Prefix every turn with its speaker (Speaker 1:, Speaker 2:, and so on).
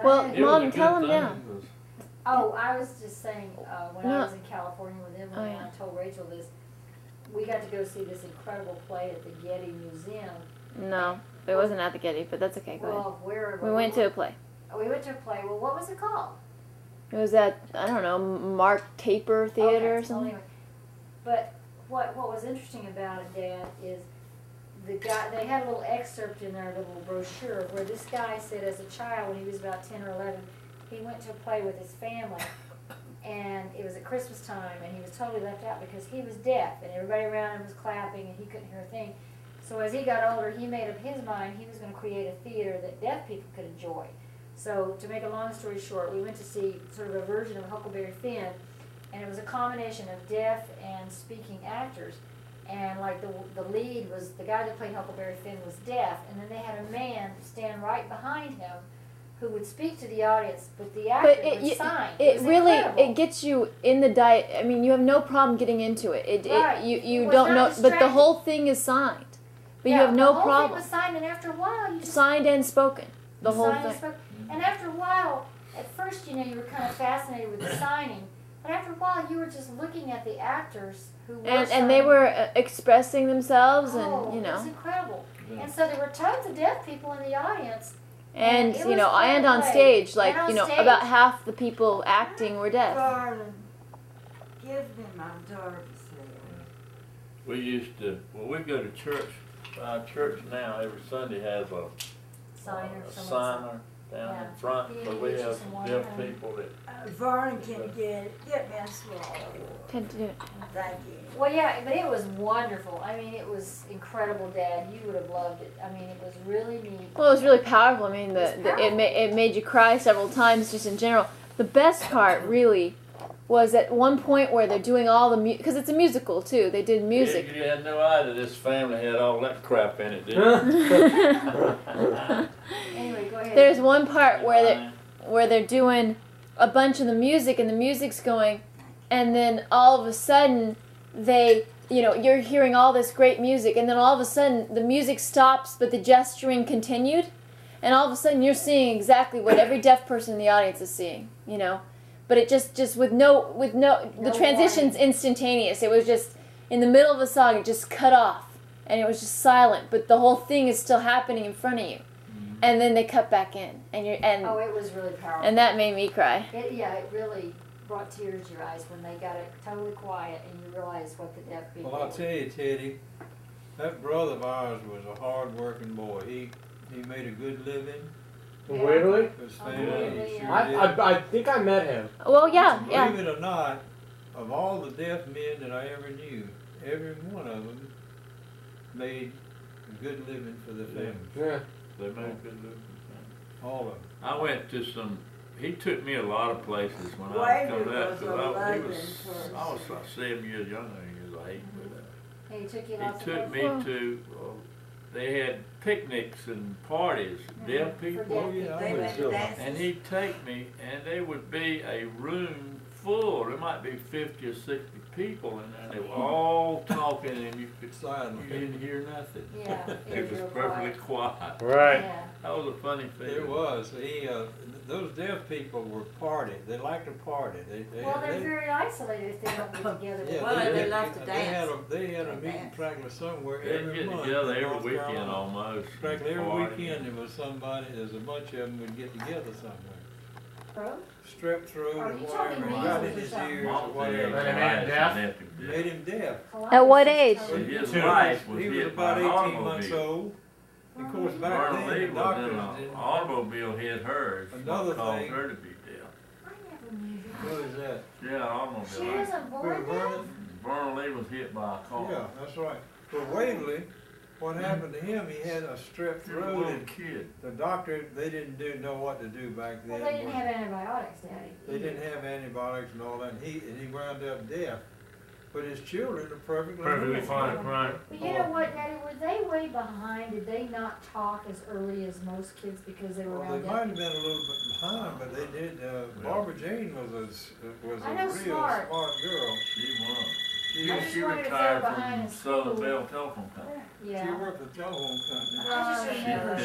Speaker 1: Well,
Speaker 2: It was a
Speaker 1: Mom,
Speaker 2: good
Speaker 1: tell him
Speaker 2: thing.
Speaker 1: now.
Speaker 3: Oh, I was just saying, when
Speaker 1: No.
Speaker 3: I was in California with Emily,
Speaker 1: Oh,
Speaker 3: and
Speaker 1: yeah.
Speaker 3: I told Rachel this, we got to go see this incredible play at the Getty Museum.
Speaker 1: No, it wasn't at the Getty, but that's okay. Go ahead.
Speaker 3: Well, where
Speaker 1: We went to a play.
Speaker 3: We went to a play. Well, what was it called?
Speaker 1: It was at, I don't know, Mark Taper Theater
Speaker 3: Okay,
Speaker 1: or
Speaker 3: well,
Speaker 1: something.
Speaker 3: anyway. But what was interesting about it, Dad, is the guy, they had a little excerpt in their little brochure where this guy said as a child, when he was about 10 or 11, he went to a play with his family, and it was at Christmas time, and he was totally left out because he was deaf, and everybody around him was clapping, and he couldn't hear a thing. So as he got older, he made up his mind he was going to create a theater that deaf people could enjoy. So to make a long story short, we went to see sort of a version of Huckleberry Finn, and it was a combination of deaf and speaking actors. And like the lead was, the guy that played Huckleberry Finn was deaf, and then they had a man stand right behind him who would speak to the audience, but the actor would sign.
Speaker 1: It
Speaker 3: was
Speaker 1: really,
Speaker 3: incredible.
Speaker 1: it gets you in the diet. I mean, you have no problem getting into it.
Speaker 3: Right.
Speaker 1: You
Speaker 3: It was
Speaker 1: don't
Speaker 3: not
Speaker 1: know, but the
Speaker 3: distracting.
Speaker 1: whole thing is signed. But
Speaker 3: Yeah,
Speaker 1: you have no
Speaker 3: the whole
Speaker 1: problem.
Speaker 3: thing was signed, and after a while, you just
Speaker 1: Signed and spoken. The whole
Speaker 3: signed and
Speaker 1: thing.
Speaker 3: spoke. And after a while, at first, you know, you were kind of fascinated with the signing, but after a while, you were just looking at the actors who were
Speaker 1: And they
Speaker 3: signing.
Speaker 1: were expressing themselves,
Speaker 3: Oh,
Speaker 1: and you
Speaker 3: it was
Speaker 1: know,
Speaker 3: incredible.
Speaker 2: Yeah.
Speaker 3: And so there were tons of deaf people in the audience.
Speaker 1: and
Speaker 3: it
Speaker 1: you
Speaker 3: was
Speaker 1: know,
Speaker 3: quite a
Speaker 1: and on
Speaker 3: play.
Speaker 1: stage, like
Speaker 3: And on
Speaker 1: you know,
Speaker 3: stage.
Speaker 1: about half the people acting were deaf.
Speaker 4: Darling, give me my daughter's hair.
Speaker 2: We used to, well, we go to church. Our church now every Sunday has a
Speaker 3: Signer,
Speaker 2: a
Speaker 3: someone
Speaker 2: signer down
Speaker 3: Yeah.
Speaker 2: in front,
Speaker 3: He
Speaker 2: so we
Speaker 3: get you
Speaker 2: have
Speaker 3: some
Speaker 2: some
Speaker 3: water,
Speaker 2: deaf
Speaker 3: honey.
Speaker 2: people that.
Speaker 4: Vernon can get me a swallow.
Speaker 1: Tend to do it.
Speaker 4: Thank you.
Speaker 3: Well, yeah, but it was wonderful. I mean, it was incredible, Dad. You would have loved it. I mean, it was really neat.
Speaker 1: Well, it was really powerful. I mean,
Speaker 3: It's powerful.
Speaker 1: it made you cry several times, just in general. The best part, really, was at one point where they're doing all the music, because it's a musical too. They did music.
Speaker 2: You had no idea this family had all that crap in it, did you?
Speaker 3: Anyway, go ahead.
Speaker 1: There's one part where they're doing a bunch of the music, and the music's going, and then all of a sudden you're hearing all this great music, and then all of a sudden the music stops, but the gesturing continued, and all of a sudden you're seeing exactly what every deaf person in the audience is seeing, you know, but it just with no the transition's
Speaker 3: warning.
Speaker 1: instantaneous. It was just in the middle of a song, it just cut off, and it was just silent, but the whole thing is still happening in front of you. And then they cut back in, and
Speaker 3: Oh, it was really powerful.
Speaker 1: and that made me cry.
Speaker 3: It really brought tears to your eyes when they got it totally quiet and you realized what the deaf people
Speaker 5: Well, I'll tell you, Teddy, that brother of ours was a hard-working boy. He made a good living.
Speaker 3: Yeah.
Speaker 6: Weirdly?
Speaker 5: His
Speaker 3: Oh,
Speaker 5: family
Speaker 3: really?
Speaker 5: sure
Speaker 6: I think I met him.
Speaker 1: Well, yeah,
Speaker 5: did.
Speaker 1: yeah.
Speaker 5: Believe it or not, of all the deaf men that I ever knew, every one of them made a good living for the family.
Speaker 6: Yeah.
Speaker 2: They made a good living.
Speaker 5: All of them.
Speaker 2: I went to some. He took me a lot of places when I was
Speaker 4: Waverly
Speaker 2: coming out.
Speaker 4: was
Speaker 2: 'Cause
Speaker 4: a
Speaker 2: I
Speaker 4: loving
Speaker 2: was
Speaker 4: person.
Speaker 2: like 7 years younger than he was 8. But
Speaker 3: Hey, he took you
Speaker 2: he
Speaker 3: lots
Speaker 2: took
Speaker 3: of
Speaker 2: me to. They had picnics and parties, deaf
Speaker 3: for
Speaker 2: people.
Speaker 3: deaf
Speaker 5: Oh, yeah,
Speaker 3: people.
Speaker 5: I
Speaker 4: They
Speaker 5: went
Speaker 4: went
Speaker 5: to
Speaker 4: to
Speaker 5: them.
Speaker 4: dances.
Speaker 2: And he'd take me, and there would be a room full. There might be 50 or 60 people in there. They were all talking, and you
Speaker 5: Silent.
Speaker 2: didn't hear nothing.
Speaker 3: Yeah,
Speaker 2: It was
Speaker 3: real
Speaker 2: perfectly quiet.
Speaker 6: Right.
Speaker 3: Yeah.
Speaker 2: That was a funny thing.
Speaker 5: It was. Those deaf people were party. They liked to party.
Speaker 3: Well, they're very isolated if they don't get together.
Speaker 5: Yeah,
Speaker 4: Well, they love to
Speaker 5: They
Speaker 4: dance.
Speaker 5: had a
Speaker 4: They
Speaker 5: meeting
Speaker 4: dance.
Speaker 5: practice somewhere
Speaker 2: They'd
Speaker 5: every
Speaker 2: get
Speaker 5: month.
Speaker 2: together
Speaker 5: in
Speaker 2: every
Speaker 5: North
Speaker 2: weekend
Speaker 5: Carolina.
Speaker 2: almost.
Speaker 5: Practically every
Speaker 2: party.
Speaker 5: weekend there was somebody, there's a bunch of them would get together somewhere.
Speaker 3: Throat?
Speaker 5: Strep throat
Speaker 3: Are
Speaker 5: or
Speaker 3: you
Speaker 5: whatever,
Speaker 3: talking
Speaker 5: and got in
Speaker 3: measles
Speaker 5: his
Speaker 3: or something?
Speaker 5: ears or
Speaker 2: Mom said
Speaker 5: whatever.
Speaker 6: And they made him deaf?
Speaker 5: Made him deaf.
Speaker 1: At what age?
Speaker 2: And his
Speaker 6: Two.
Speaker 2: wife was
Speaker 5: He was
Speaker 2: hit
Speaker 5: about
Speaker 2: by an
Speaker 5: 18 months
Speaker 2: automobile.
Speaker 5: old. Of course, back
Speaker 2: Vernon
Speaker 5: then,
Speaker 2: Lee
Speaker 5: the
Speaker 2: was in
Speaker 5: doctors
Speaker 2: an
Speaker 5: didn't.
Speaker 2: automobile hit her.
Speaker 5: Another
Speaker 2: caused
Speaker 5: thing-
Speaker 2: her to be deaf.
Speaker 3: I never knew
Speaker 5: What is that?
Speaker 2: Yeah, an automobile.
Speaker 3: that. She wasn't born deaf?
Speaker 5: Vernon?
Speaker 2: Vernon Lee was hit by a car.
Speaker 5: Yeah, that's right. But Waverly, what happened to him, he had a strep
Speaker 2: He was a
Speaker 5: throat,
Speaker 2: little
Speaker 5: and
Speaker 2: kid.
Speaker 5: the doctor, they didn't know what to do back
Speaker 3: Well,
Speaker 5: then.
Speaker 3: they didn't have antibiotics, Daddy.
Speaker 5: They didn't have antibiotics and all that, and he wound up deaf. But his children are perfectly
Speaker 6: Perfectly
Speaker 5: normal.
Speaker 6: fine, right.
Speaker 3: But you know what, Daddy, were they way behind? Did they not talk as early as most kids because they were
Speaker 5: Well, they
Speaker 3: around
Speaker 5: might
Speaker 3: deaf?
Speaker 5: have been a little bit behind, but they did. Barbara Jane was a
Speaker 3: I know,
Speaker 5: real
Speaker 3: smart.
Speaker 5: girl.
Speaker 2: She was.
Speaker 3: I just
Speaker 2: She
Speaker 3: wondered if they were
Speaker 2: retired
Speaker 3: behind
Speaker 2: from
Speaker 3: in
Speaker 2: Southern
Speaker 3: school.
Speaker 2: Bell Telephone Company.
Speaker 5: She
Speaker 3: Yeah.
Speaker 5: worked for the telephone company.
Speaker 3: I just remember